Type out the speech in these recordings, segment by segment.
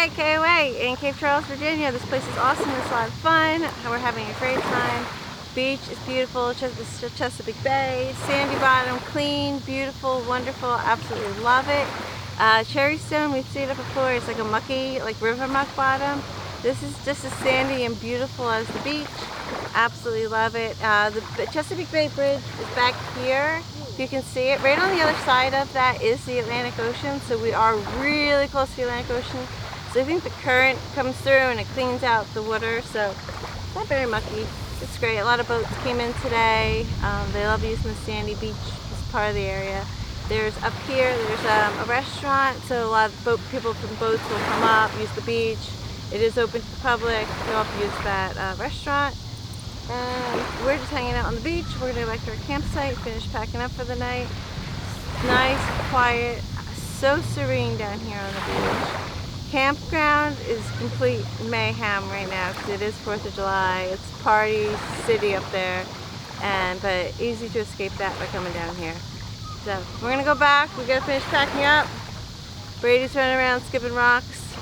Bay KOA in Cape Charles, Virginia. This place is awesome. It's a lot of fun. We're having a great time. Beach is beautiful. Chesapeake Bay, sandy bottom, clean, beautiful, wonderful. Absolutely love it. Cherry Stone, we've seen it before. It's like a mucky, like river muck bottom. This is just as sandy and beautiful as the beach. Absolutely love it. The Chesapeake Bay Bridge is back here. If you can see it, right on the other side of that is the Atlantic Ocean. So we are really close to the Atlantic Ocean. So I think the current comes through and it cleans out the water. So it's not very mucky. It's great. A lot of boats came in today. They love using the sandy beach as part of the area. There's up here, there's a restaurant. So a lot of people from boats will come up, use the beach. It is open to the public. You'll have to use that restaurant. And we're just hanging out on the beach. We're gonna go back to our campsite, finish packing up for the night. It's nice, quiet, so serene down here on the beach. Campground is complete mayhem right now because it is 4th of July. It's party city up there, but easy to escape that by coming down here. So we're gonna go back. We gotta finish packing up. Brady's running around skipping rocks,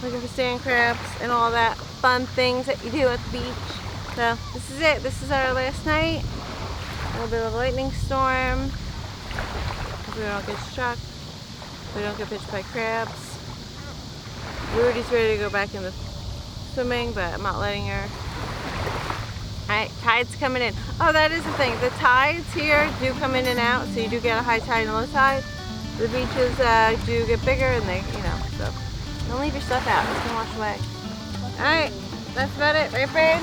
looking for sand crabs and all that fun things that you do at the beach. So this is it. This is our last night. A little bit of a lightning storm. Hope we don't get struck. We don't get bitten by crabs. Rudy's ready to go back in the swimming, but I'm not letting her. Alright, tide's coming in. Oh, that is the thing. The tides here do come in and out, so you do get a high tide and a low tide. The beaches do get bigger, and they, so don't leave your stuff out. It's gonna wash away. Alright, that's about it, right, Braid?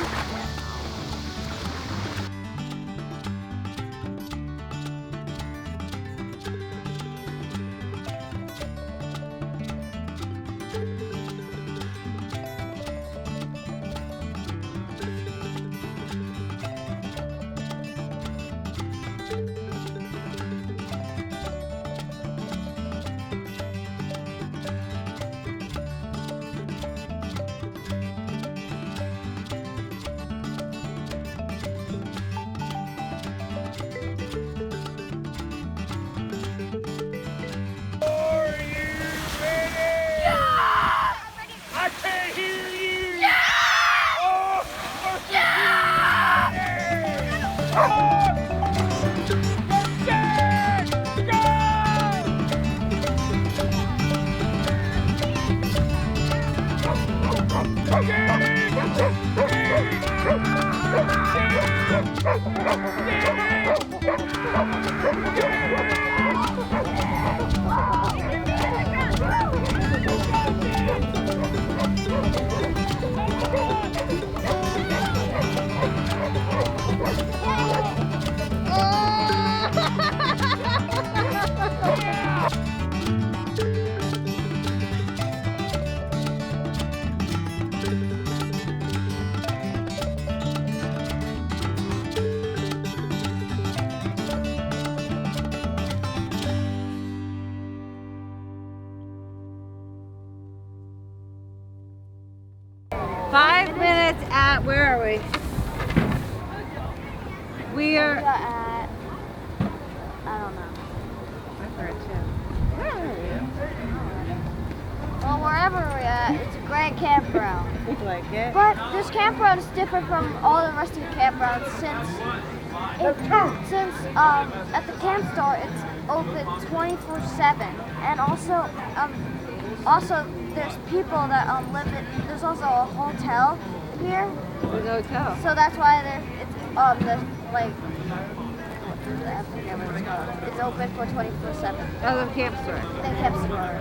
5 minutes at, where are we? We are at, I don't know. I forgot too. Where are we? Well, wherever we're at, it's a great campground. You like it? But this campground is different from all the rest of the campgrounds since at the camp store it's open 24/7, and also there's people that live in. There's also a hotel here. There's a hotel. So that's why it's I forget what it's called. It's open for 24/7. Oh, the camp store. The camp store.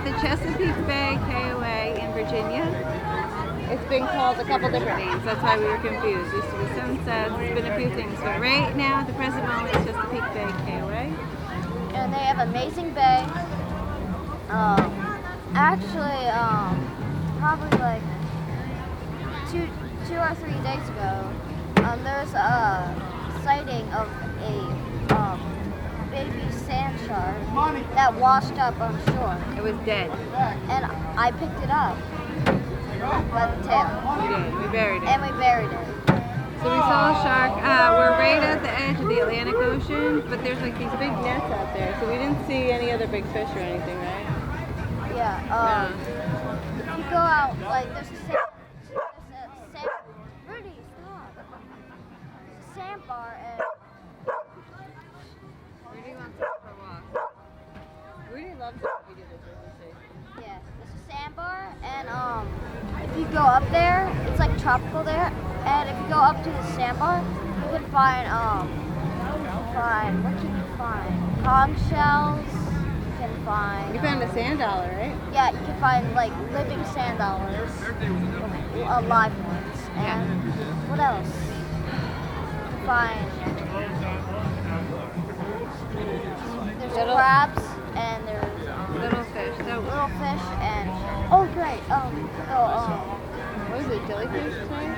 at the Chesapeake Bay KOA in Virginia. It's been called a couple different names. That's why we were confused. It used to be Sunsets. It's been a few things, but right now, at the present moment, it's Chesapeake Bay KOA. And they have amazing bay. Actually, probably like two or 3 days ago, there's a sighting of a baby sand shark that washed up on shore. It was dead. And I picked it up by the tail. We did. We buried it. And we buried it. So we saw a shark. We're right at the edge of the Atlantic Ocean, but there's like these big nets out there, so we didn't see any other big fish or anything, right? Yeah. If you go out, like there's a sand. Rudy, stop. There's a sandbar and. Rudy wants to go for a walk. Rudy loves it when we do this, isn't she? Yeah, there's a sandbar, and if you go up there, it's like tropical there. And if you go up to the sandbar, you can find what can you find? Conch shells. You can find. You found a sand dollar, right? Yeah, you can find like living sand dollars, live ones, and what else? You can find. There's crabs and there's Little fish. So, little fish and oh great what is it? Jellyfish? Sorry?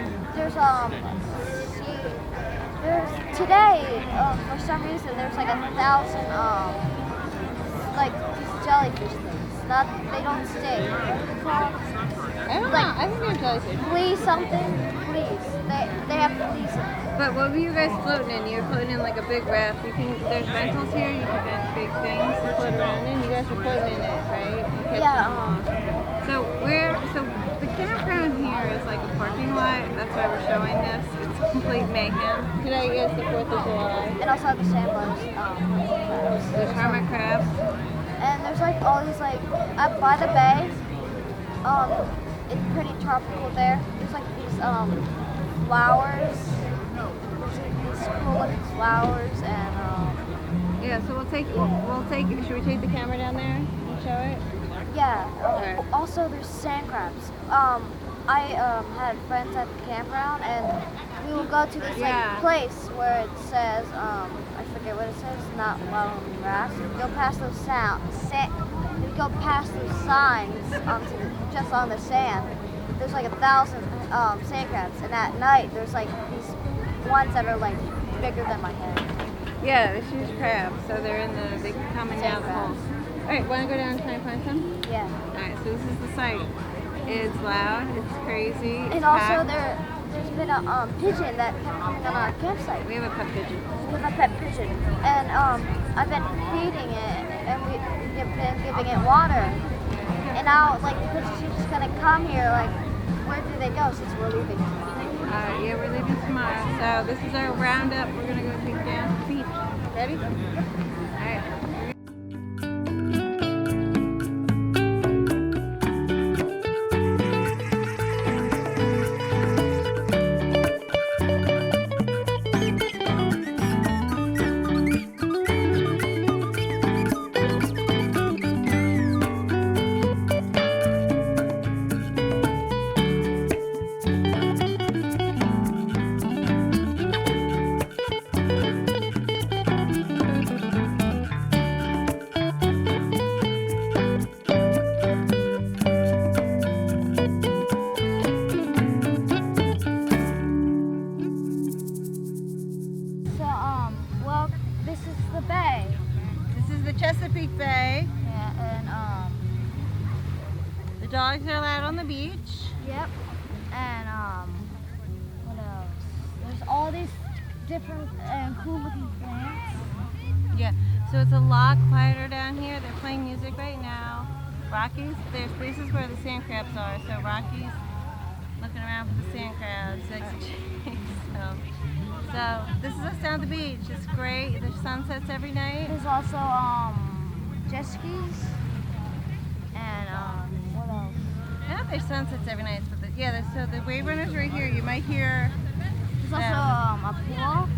there's today for some reason there's like 1,000 like these jellyfish things. They don't stay. What are they called? I don't know. I think they're jellyfish. Flea something? Fleas. They have fleas in it. But what were you guys floating in? You were floating in like a big raft. There's rentals here. You can rent big things to float around in. You guys were floating in it, right? Yeah. So the campground here is like a parking lot. That's why we're showing this. It's complete mayhem. Today is the 4th of July. And also the sandbars. Crabs. There's hermit crabs. And there's like all these like up by the bay. It's pretty tropical there. There's like these flowers. There's these cool looking flowers and Yeah. So we'll take. Should we take the camera down there and show it? yeah. Alright. Also there's sand crabs. I had friends at the campground and we will go to this like place where it says I forget what it says. Not wild grass. You go past those you go past those signs just on the sand. There's like 1,000 sand crabs, and at night there's like these ones that are like bigger than my head. Yeah, there's huge crabs. So they can come in down the holes. All right, want to go down and try and find some? Yeah. All right, so this is the site. It's loud. It's crazy. It's And also packed. there's been a pigeon that kept coming on our campsite. We have a pet pigeon. We have a pet pigeon, and I've been feeding it, and we've been giving it water. And now, like, the pigeon's just gonna come here. Like, where do they go since we're leaving? Yeah, we're leaving tomorrow. So this is our roundup. We're gonna go take down the beach. Ready? All right. Well, this is the bay. This is the Chesapeake Bay. Yeah, and The dogs are allowed on the beach. yep. And what else? There's all these different and cool looking plants. Yeah, so it's a lot quieter down here. They're playing music right now. Rockies, there's places where the sand crabs are. So Rockies looking around for the sand crabs. So this is us down at the beach. It's great. There's sunsets every night. There's also jet skis and what else? I don't know if there's sunsets every night, but so the wave runners right here. You might hear. There's also a pool,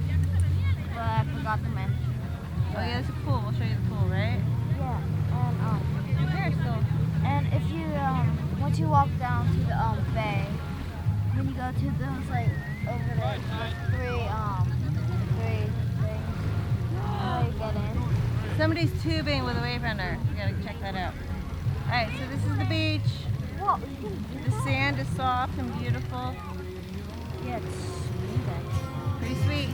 but I forgot to mention. Oh yeah, there's a pool. We'll show you the pool, right? Yeah, and There still. once you walk down to the bay, when you go to those like over there, the three things, how you get in. Somebody's tubing with a wave runner. We gotta check that out. Alright, so this is the beach. Whoa, you can do The that? sand is soft and beautiful. Yeah, it's sweet. Pretty sweet.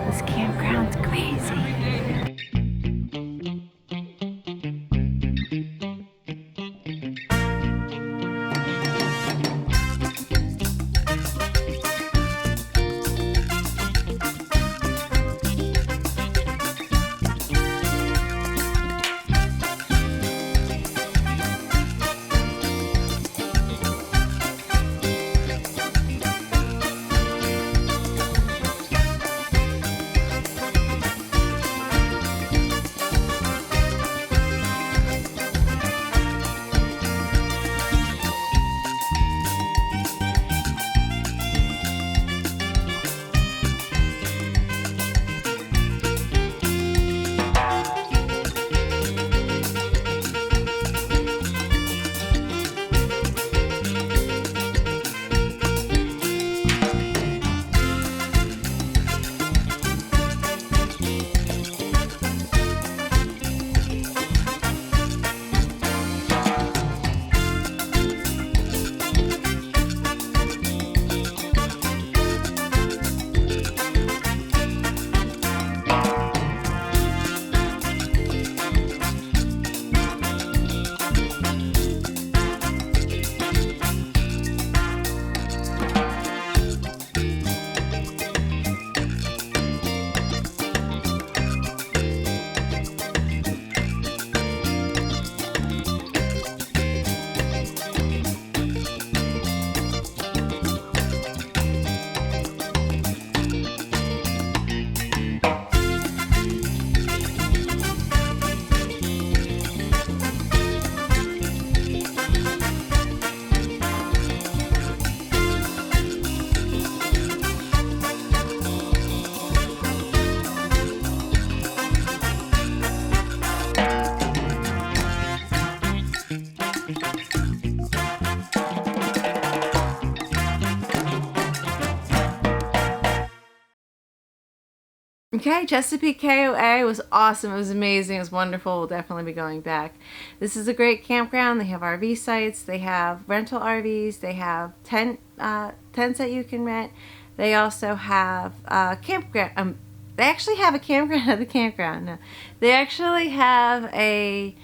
This campground's crazy. Okay, Chesapeake KOA was awesome. It was amazing. It was wonderful. We'll definitely be going back. This is a great campground. They have RV sites. They have rental RVs. They have tents that you can rent. They also have campground. They actually have a campground at the campground. No. They actually have a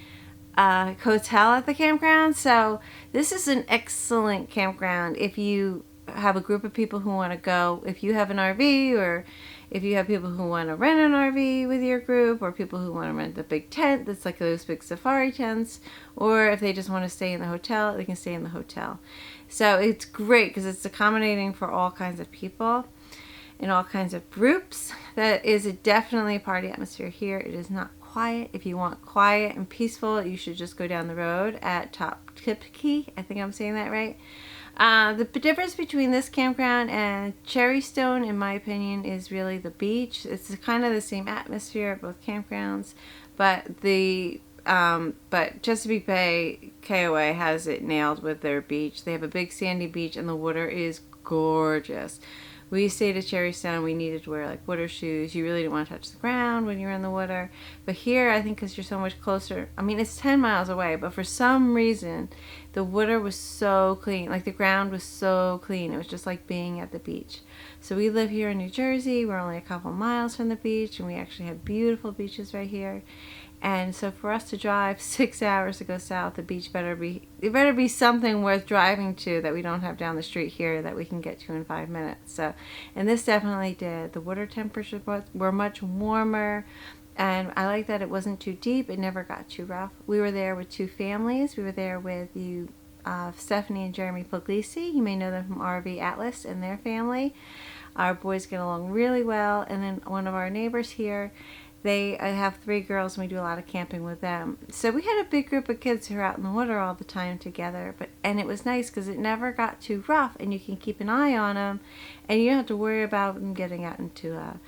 hotel at the campground. So this is an excellent campground if you have a group of people who want to go. If you have an RV, or if you have people who want to rent an RV with your group, or people who want to rent a big tent that's like those big safari tents, or if they just want to stay in the hotel, they can stay in the hotel. So it's great because it's accommodating for all kinds of people in all kinds of groups. That is definitely a party atmosphere here. It is not quiet. If you want quiet and peaceful, you should just go down the road at Kiptopeke. I think I'm saying that right. The difference between this campground and Cherrystone, in my opinion, is really the beach. It's kind of the same atmosphere at both campgrounds, but but Chesapeake Bay KOA has it nailed with their beach. They have a big sandy beach, and the water is gorgeous. We stayed at Cherrystone. We needed to wear like water shoes. You really didn't want to touch the ground when you're in the water. But here, I think because you're so much closer, I mean, it's 10 miles away, but for some reason, the water was so clean. Like the ground was so clean. It was just like being at the beach. So we live here in New Jersey. We're only a couple miles from the beach, and we actually have beautiful beaches right here. And so for us to drive 6 hours to go south, the beach better be something worth driving to that we don't have down the street here that we can get to in 5 minutes. So, and this definitely did. The water temperatures were much warmer, and I like that it wasn't too deep. It never got too rough. We were there with 2 families. We were there with Stephanie and Jeremy Puglisi. You may know them from RV Atlas and their family. Our boys get along really well. And then one of our neighbors here, I have 3 girls, and we do a lot of camping with them. So we had a big group of kids who are out in the water all the time together. And it was nice because it never got too rough, and you can keep an eye on them, and you don't have to worry about them getting out into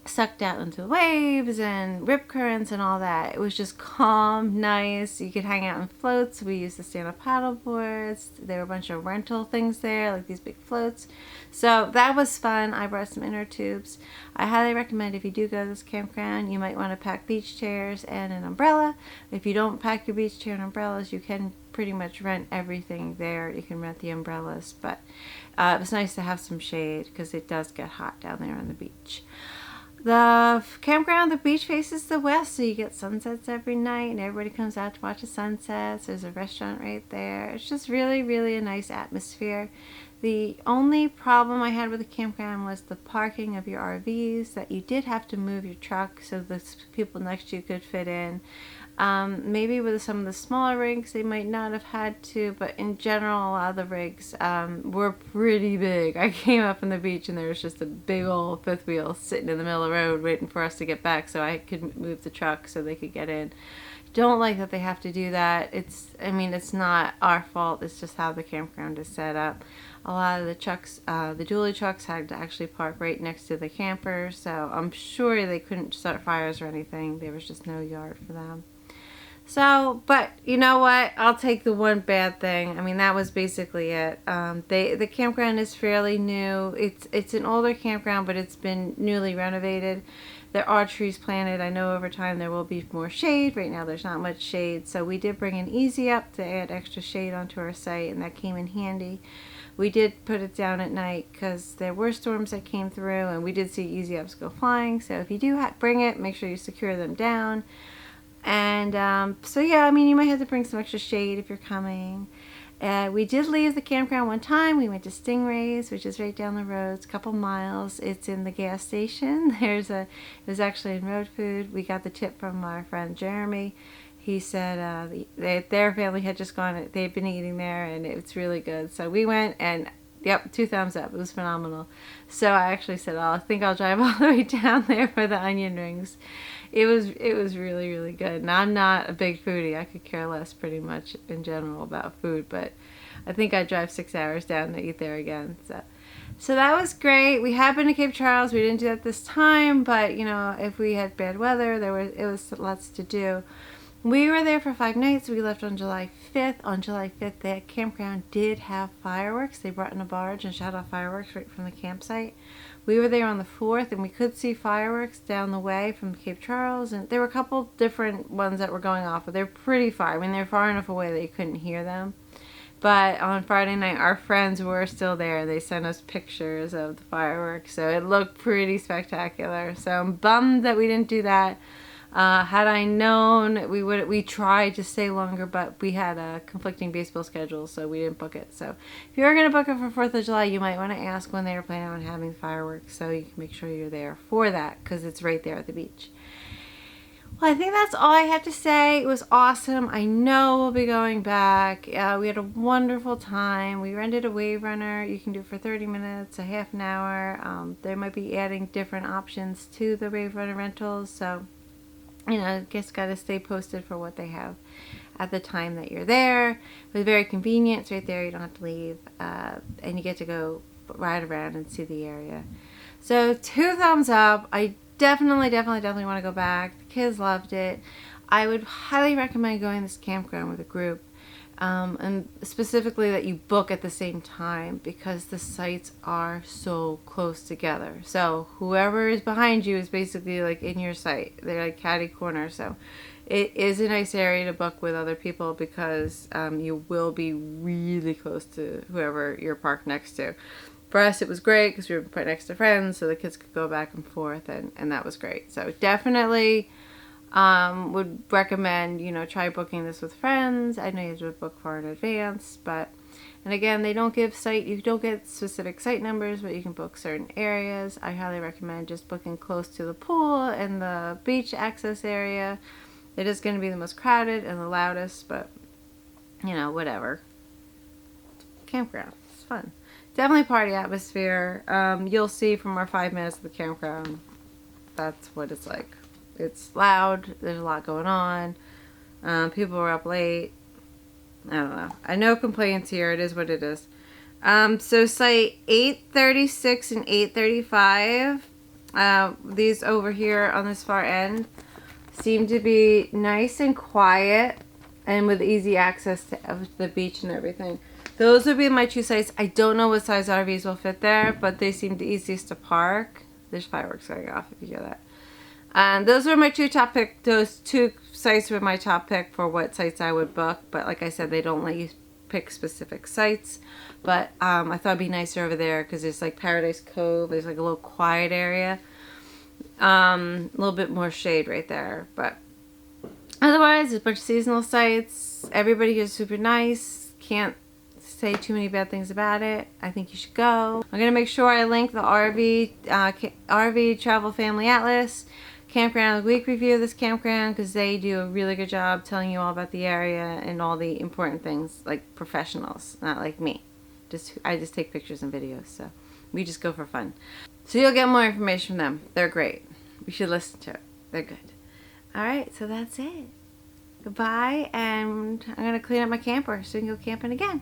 sucked out into the waves and rip currents and all that. It was just calm, nice. You could hang out in floats. We used the stand-up paddle boards. There were a bunch of rental things there, like these big floats. So that was fun. I brought some inner tubes. I highly recommend if you do go to this campground, you might want to pack beach chairs and an umbrella. If you don't pack your beach chair and umbrellas, you can pretty much rent everything there. You can rent the umbrellas, but it was nice to have some shade because it does get hot down there on the beach. The campground, the beach faces the west, so you get sunsets every night, and everybody comes out to watch the sunsets. There's a restaurant right there. It's just really, really a nice atmosphere. The only problem I had with the campground was the parking of your RVs, that you did have to move your truck so the people next to you could fit in. Maybe with some of the smaller rigs, they might not have had to, but in general, a lot of the rigs were pretty big. I came up on the beach, and there was just a big old fifth wheel sitting in the middle of the road waiting for us to get back so I could move the truck so they could get in. Don't like that they have to do that. It's not our fault. It's just how the campground is set up. A lot of the trucks, the dually trucks, had to actually park right next to the campers, so I'm sure they couldn't start fires or anything. There was just no yard for them. So, but you know what? I'll take the one bad thing. I mean, that was basically it. The campground is fairly new. It's an older campground, but it's been newly renovated. There are trees planted. I know over time there will be more shade. Right now there's not much shade. So we did bring an Easy Up to add extra shade onto our site, and that came in handy. We did put it down at night because there were storms that came through, and we did see Easy Ups go flying. So if you do bring it, make sure you secure them down. And so yeah, I mean, you might have to bring some extra shade if you're coming. We did leave the campground one time. We went to Stingrays, which is right down the road. It's a couple miles. It's in the gas station. It was actually in road food. We got the tip from our friend Jeremy. He said their family had just gone. They'd been eating there, and it's really good. So we went, and yep, 2 thumbs up. It was phenomenal. So I actually said, I think I'll drive all the way down there for the onion rings. It was really, really good. And I'm not a big foodie. I could care less pretty much in general about food, but I think I'd drive 6 hours down to eat there again. So that was great. We have been to Cape Charles. We didn't do that this time, but you know, if we had bad weather, it was lots to do. We were there for 5 nights. We left on July 5th. On July 5th, the campground did have fireworks. They brought in a barge and shot off fireworks right from the campsite. We were there on the 4th, and we could see fireworks down the way from Cape Charles. And there were a couple different ones that were going off, but they're pretty far. I mean, they're far enough away that you couldn't hear them. But on Friday night, our friends were still there. They sent us pictures of the fireworks, so it looked pretty spectacular. So I'm bummed that we didn't do that. Had I known, we tried to stay longer, but we had a conflicting baseball schedule, so we didn't book it. So if you're going to book it for 4th of July, you might want to ask when they are planning on having fireworks, so you can make sure you're there for that, because it's right there at the beach. Well, I think that's all I have to say. It was awesome. I know we'll be going back. We had a wonderful time. We rented a wave runner. You can do it for 30 minutes, a half an hour. They might be adding different options to the wave runner rentals, so you know, just got to stay posted for what they have at the time that you're there. It was very convenient. It's right there. You don't have to leave. And you get to go ride around and see the area. So 2 thumbs up. I definitely want to go back. The kids loved it. I would highly recommend going to this campground with a group. And specifically that you book at the same time, because the sites are so close together. So whoever is behind you is basically like in your site. They're like catty corner. So it is a nice area to book with other people, because you will be really close to whoever you're parked next to. For us, it was great because we were put next to friends, so the kids could go back and forth, and that was great. So definitely would recommend, you know, try booking this with friends. I know you have to book far in advance, but, and again, you don't get specific site numbers, but you can book certain areas. I highly recommend just booking close to the pool and the beach access area. It is going to be the most crowded and the loudest, but, you know, whatever. Campground. It's fun. Definitely party atmosphere. You'll see from our 5 minutes of the campground, that's what it's like. It's loud. There's a lot going on. People were up late. I don't know. I know complaints here. It is what it is. So site 836 and 835, these over here on this far end, seem to be nice and quiet and with easy access to the beach and everything. Those would be my 2 sites. I don't know what size RVs will fit there, but they seem the easiest to park. There's fireworks going off if you hear that. And those were my 2 top pick. Those 2 sites were my top pick for what sites I would book. But like I said, they don't let you pick specific sites. But I thought it'd be nicer over there because there's like Paradise Cove. There's like a little quiet area. A little bit more shade right there. But otherwise, there's a bunch of seasonal sites. Everybody here is super nice. Can't say too many bad things about it. I think you should go. I'm going to make sure I link the RV Travel Family Atlas Campground of the Week review of this campground, because they do a really good job telling you all about the area and all the important things, like professionals, not like me. I just take pictures and videos, so we just go for fun. So you'll get more information from them. They're great. You should listen to it. They're good. Alright, so that's it. Goodbye, and I'm going to clean up my camper so we can go camping again.